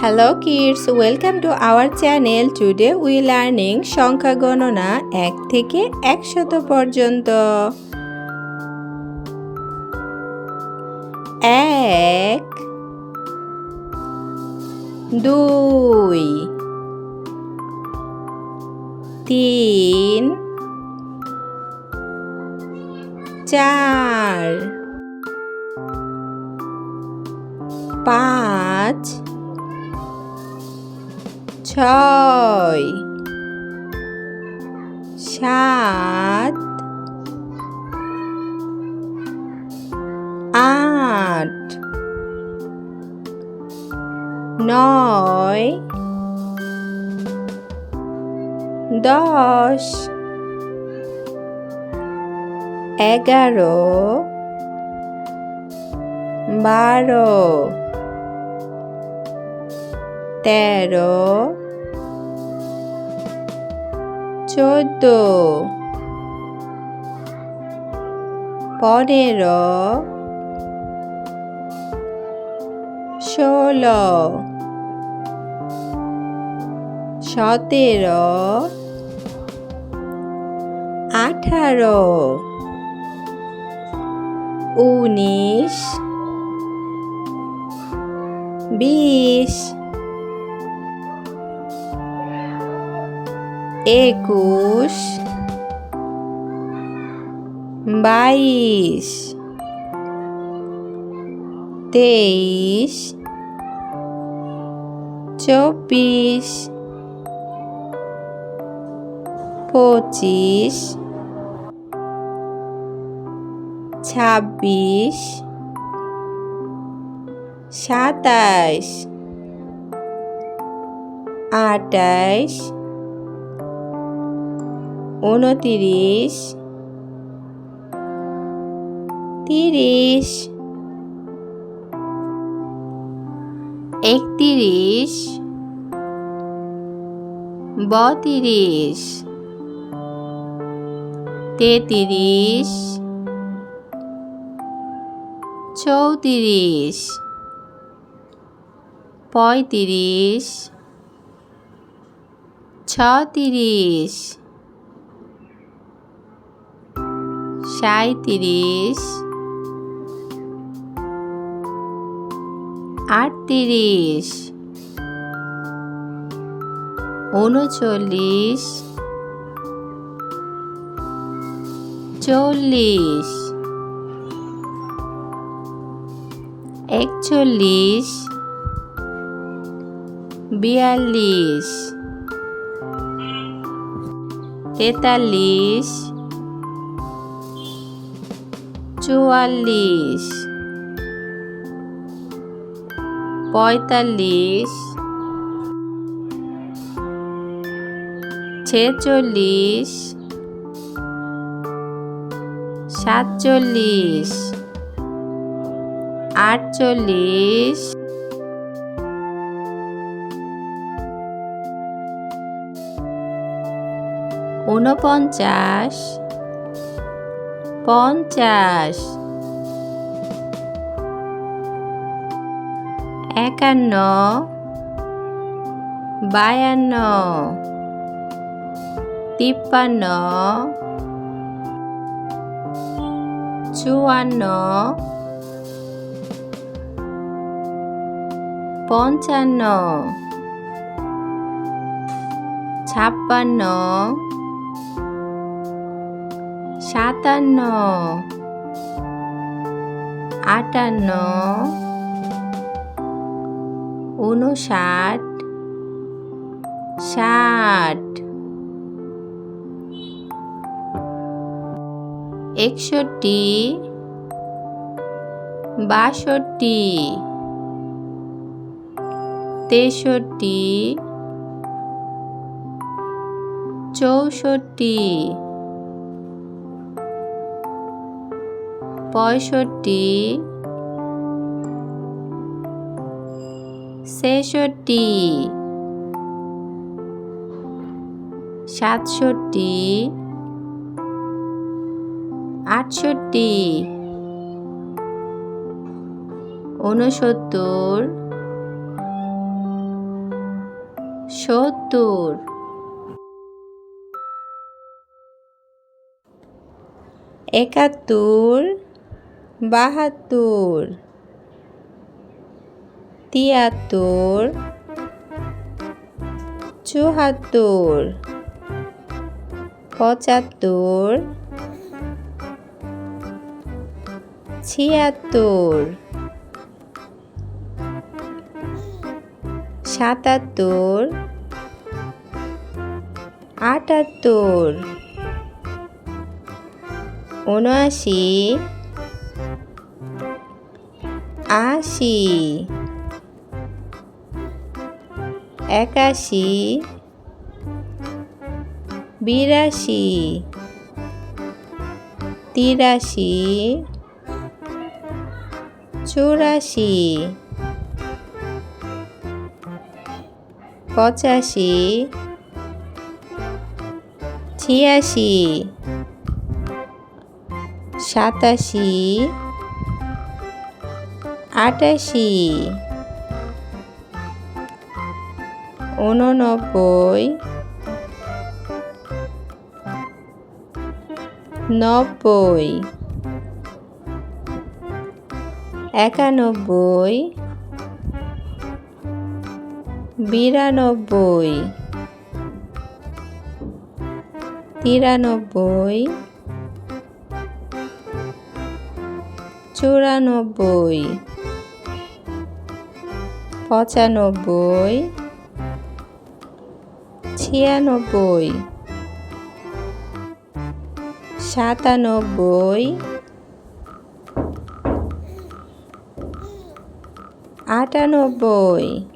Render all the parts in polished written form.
Hello kids, welcome to our channel. Today we learning সংখ্যা গণনা 1 থেকে 100 পর্যন্ত। 1 2 3 4 5 6 7 8 9 10 11 12 13 14 15 16 17 18 19 20 21 22 23 24 25 26 27 28 29 30 31 32 33 34 35 36 37 38 39 40 41 42 43 44 45 46 47 48 49 50 51 52 53 54 55 56 57 58 59 60 61 62 63 64 65 66 67 68 69 70 71 72 73 74 75 76 77 78 79 80 81 82 83 84 85 86 87 88 89 90 91 92 93 94 95 96 97 98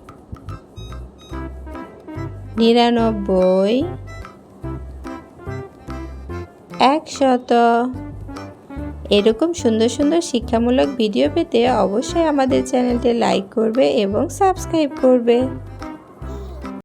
99 100। এরকম সুন্দর সুন্দর শিক্ষামূলক ভিডিও পেতে অবশ্যই আমাদের চ্যানেলটি লাইক করবে এবং সাবস্ক্রাইব করবে।